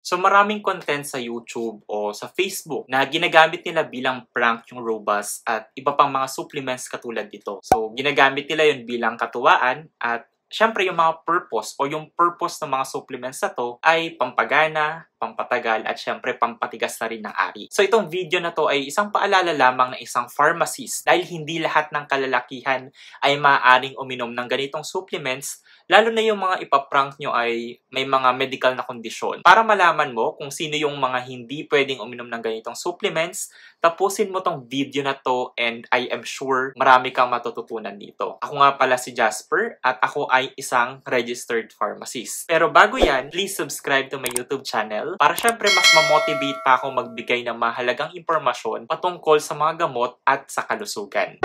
So maraming content sa YouTube o sa Facebook na ginagamit nila bilang prank yung Robust at iba pang mga supplements katulad dito. So ginagamit nila yun bilang katuwaan at syempre yung mga purpose o yung purpose ng mga supplements na to ay pampagana, pampatagal at syempre pampatigas na rin ng ari. So itong video na to ay isang paalala lamang ng isang pharmacist dahil hindi lahat ng kalalakihan ay maaaring uminom ng ganitong supplements, lalo na yung mga ipaprank nyo ay may mga medical na kondisyon. Para malaman mo kung sino yung mga hindi pwedeng uminom ng ganitong supplements, tapusin mo tong video na to and I am sure marami kang matututunan dito. Ako nga pala si Jasper at ako ay isang registered pharmacist. Pero bago yan, please subscribe to my YouTube channel para syempre mas ma-motivate pa ako magbigay ng mahalagang impormasyon patungkol sa mga gamot at sa kalusugan.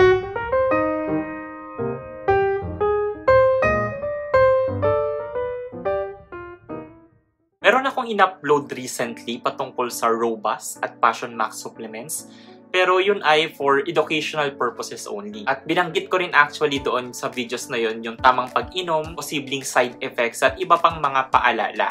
Meron akong in-upload recently patungkol sa Robust at Passion Max supplements. Pero yun ay for educational purposes only. At binanggit ko rin actually doon sa videos na yun yung tamang pag-inom, posibleng side effects at iba pang mga paalala.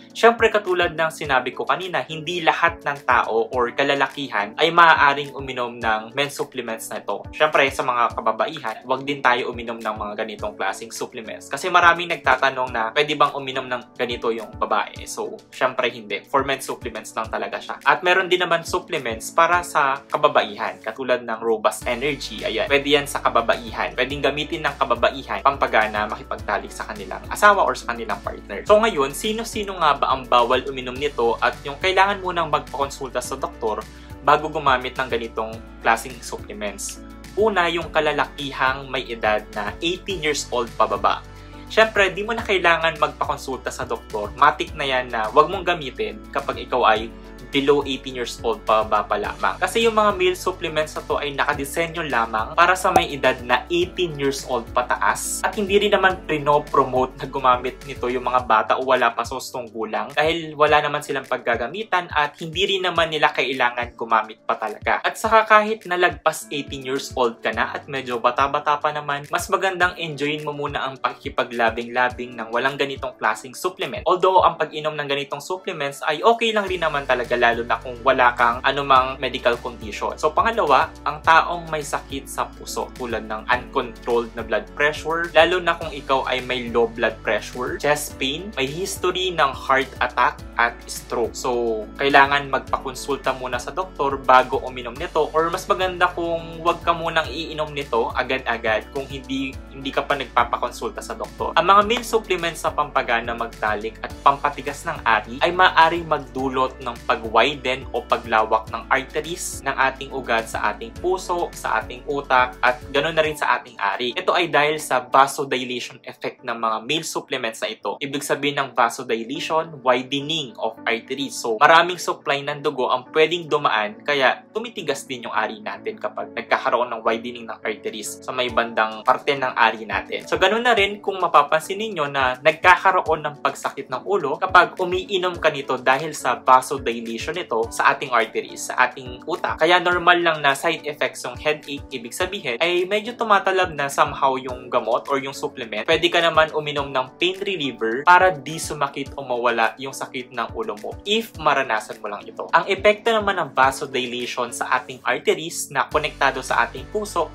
Siyempre katulad ng sinabi ko kanina, hindi lahat ng tao or kalalakihan ay maaaring uminom ng men's supplements na ito. Siyempre sa mga kababaihan, huwag din tayo uminom ng mga ganitong klaseng supplements. Kasi maraming nagtatanong na pwede bang uminom ng ganito yung babae. So siyempre hindi. For men's supplements lang talaga siya. At meron din naman supplements para sa kababaihan. Katulad ng Robust Energy. Ayan. Pwede yan sa kababaihan. Pwedeng gamitin ng kababaihan pampagana makipagtalik sa kanilang asawa or sa kanilang partner. So ngayon, sino-sino nga ba ang bawal uminom nito at yung kailangan munang magpakonsulta sa doktor bago gumamit ng ganitong klaseng supplements. Una, yung kalalakihang may edad na 18 years old pababa. Siyempre, di mo na kailangan magpakonsulta sa doktor. Matik na yan na wag mong gamitin kapag ikaw ay below 18 years old pa lamang. Kasi yung mga meal supplements na to ay nakadesenyo lamang para sa may edad na 18 years old pataas at hindi rin naman prino-promote na gumamit nito yung mga bata o wala pa sostong gulang dahil wala naman silang paggagamitan at hindi rin naman nila kailangan gumamit pa talaga. At saka kahit nalagpas 18 years old ka na at medyo bata-bata pa naman, mas magandang enjoyin mo muna ang pakikipaglabing-labing ng walang ganitong klaseng supplement. Although ang pag-inom ng ganitong supplements ay okay lang rin naman talaga lalo na kung wala kang anumang medical condition. So pangalawa, ang taong may sakit sa puso tulad ng uncontrolled na blood pressure, lalo na kung ikaw ay may low blood pressure, chest pain, may history ng heart attack at stroke. So kailangan magpakonsulta muna sa doktor bago uminom nito or mas maganda kung wag ka munang iinom nito agad-agad kung hindi ka pa nagpapakonsulta sa doktor. Ang mga meal supplements sa pampagana magtalik at pampatigas ng ari ay maaaring magdulot ng pag-widen o paglawak ng arteries ng ating ugat sa ating puso, sa ating utak, at ganoon na rin sa ating ari. Ito ay dahil sa vasodilation effect ng mga meal supplements na ito. Ibig sabihin ng vasodilation, widening of arteries. So, maraming supply ng dugo ang pwedeng dumaan, kaya tumitigas din yung ari natin kapag nagkakaroon ng widening ng arteries sa may bandang parte ng ari natin. So, ganoon na rin kung mapapansin ninyo na nagkakaroon ng pagsakit ng ulo kapag umiinom ka nito dahil sa vasodilation nito sa ating arteries, sa ating utak. Kaya normal lang na side effects yung headache, ibig sabihin ay medyo tumatalab na somehow yung gamot or yung supplement. Pwede ka naman uminom ng pain reliever para di sumakit o mawala yung sakit ng ulo mo if maranasan mo lang ito. Ang epekto naman ng vasodilation sa ating arteries na konektado sa ating puso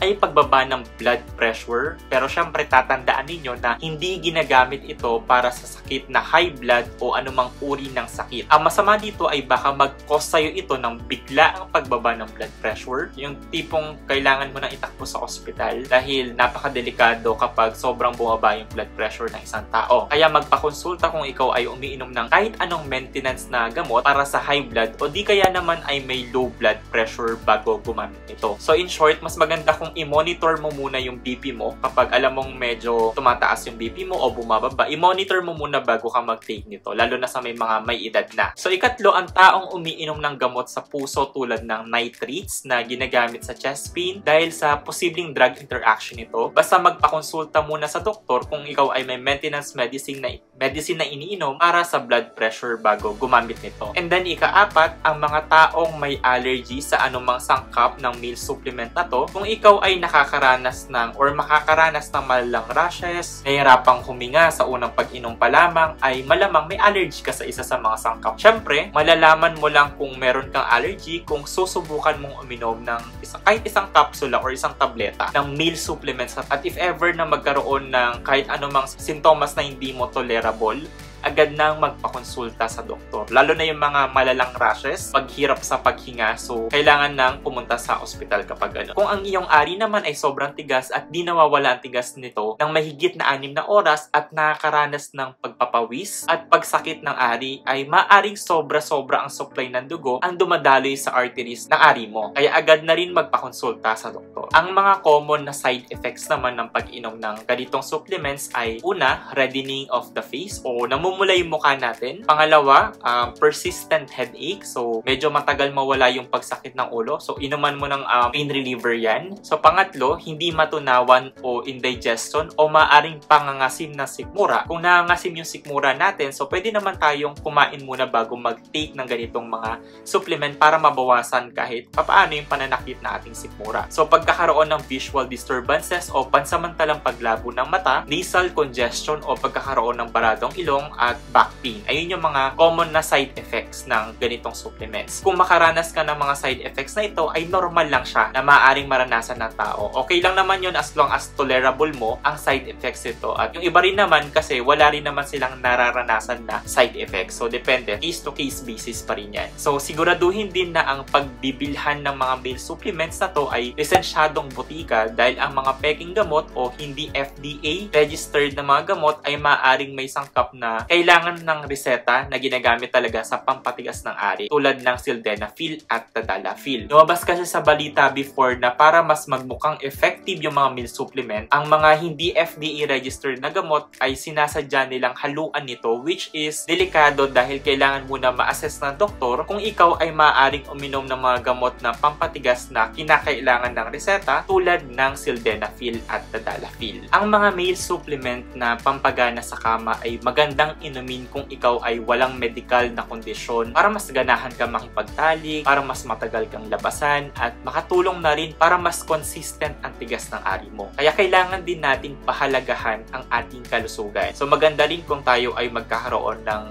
ay pagbaba ng blood pressure. Pero syempre tatandaan ninyo na hindi ginagamit ito para sa sakit na high blood o anumang uri ng sakit. Ang masama dito ay baka mag-cause sa'yo ito ng bigla ang pagbaba ng blood pressure. Yung tipong kailangan mo nang itakbo sa ospital dahil napakadelikado kapag sobrang bumaba yung blood pressure ng isang tao. Kaya magpakonsulta kung ikaw ay umiinom ng kahit anong maintenance na gamot para sa high blood o di kaya naman ay may low blood pressure bago gumamit nito. So in short, mas maganda kung i-monitor mo muna yung BP mo kapag alam mong medyo tumataas yung BP mo o bumababa. I-monitor mo muna bago ka mag-take nito, lalo na sa may mga may edad na. So ikatlo, ang taong umiinom ng gamot sa puso tulad ng nitrates na ginagamit sa chest pain dahil sa posibleng drug interaction nito, basta magpakonsulta muna sa doktor kung ikaw ay may maintenance medicine na iniinom para sa blood pressure bago gumamit nito. And then ikaapat, ang mga taong may allergy sa anumang sangkap ng meal supplement na to, kung ikaw ikaw ay nakakaranas ng or makakaranas ng malalang rashes, nahihirapang huminga sa unang pag-inom pa lamang, ay malamang may allergy ka sa isa sa mga sangkap. Syempre, malalaman mo lang kung meron kang allergy kung susubukan mong uminom ng kahit isang kapsula or isang tableta ng meal supplements. At if ever na magkaroon ng kahit anumang sintomas na hindi mo tolerable, agad nang magpakonsulta sa doktor. Lalo na yung mga malalang rashes, paghirap sa paghinga, so kailangan nang pumunta sa ospital kapag ano. Kung ang iyong ari naman ay sobrang tigas at di nawawala ang tigas nito ng mahigit na 6 na oras at nakakaranas ng pagpapawis at pagsakit ng ari, ay maaring sobra-sobra ang supply ng dugo ang dumadaloy sa arteries ng ari mo. Kaya agad na rin magpakonsulta sa doktor. Ang mga common na side effects naman ng pag-inom ng ganitong supplements ay una, reddening of the face o namumula yung mukha natin. Pangalawa, persistent headache. So, medyo matagal mawala yung pagsakit ng ulo. So, inuman mo ng pain reliever yan. So, pangatlo, hindi matunawan o indigestion o maaring pangangasim na sikmura. Kung nangangasim yung sikmura natin, so pwede naman tayong kumain muna bago mag-take ng ganitong mga supplement para mabawasan kahit papaano yung pananakit na ating sikmura. So, pagkakaroon ng visual disturbances o pansamantalang paglabo ng mata, nasal congestion o pagkakaroon ng baradong ilong at back pain. Ayun yung mga common na side effects ng ganitong supplements. Kung makaranas ka ng mga side effects na ito, ay normal lang siya na maaaring maranasan ng tao. Okay lang naman yun as long as tolerable mo ang side effects ito. At yung iba rin naman kasi wala rin naman silang nararanasan na side effects. So, depende. Case to case basis pa rin yan. So, siguraduhin din na ang pagbibilhan ng mga meal supplements na to ay lisensyadong butika dahil ang mga peking gamot o hindi FDA registered na mga gamot ay maaaring may sangkap na kailangan ng reseta na ginagamit talaga sa pampatigas ng ari tulad ng sildenafil at tadalafil. Lumabas kasi sa balita before na para mas magmukhang effective yung mga meal supplement, ang mga hindi FDA registered na gamot ay sinasadya nilang haluan nito, which is delikado dahil kailangan muna ma-assess ng doktor kung ikaw ay maaaring uminom ng mga gamot na pampatigas na kinakailangan ng reseta tulad ng sildenafil at tadalafil. Ang mga meal supplement na pampagana sa kama ay magandang inumin kung ikaw ay walang medical na kondisyon para mas ganahan ka makipagtalik, para mas matagal kang labasan, at makatulong na rin para mas consistent ang tigas ng ari mo. Kaya kailangan din nating pahalagahan ang ating kalusugan. So maganda rin kung tayo ay magkakaroon ng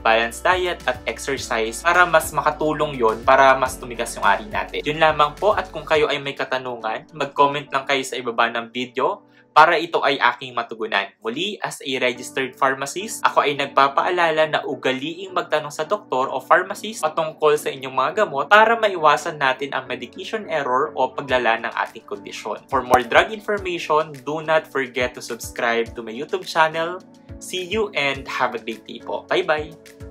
balanced diet at exercise para mas makatulong yon para mas tumigas yung ari natin. Yun lamang po, at kung kayo ay may katanungan, mag-comment lang kayo sa ibaba ng video para ito ay aking matugunan. Muli, as a registered pharmacist, ako ay nagpapaalala na ugaliing magtanong sa doktor o pharmacist patungkol sa inyong mga gamot para maiwasan natin ang medication error o paglala ng ating kondisyon. For more drug information, do not forget to subscribe to my YouTube channel. See you and have a great day po. Bye-bye!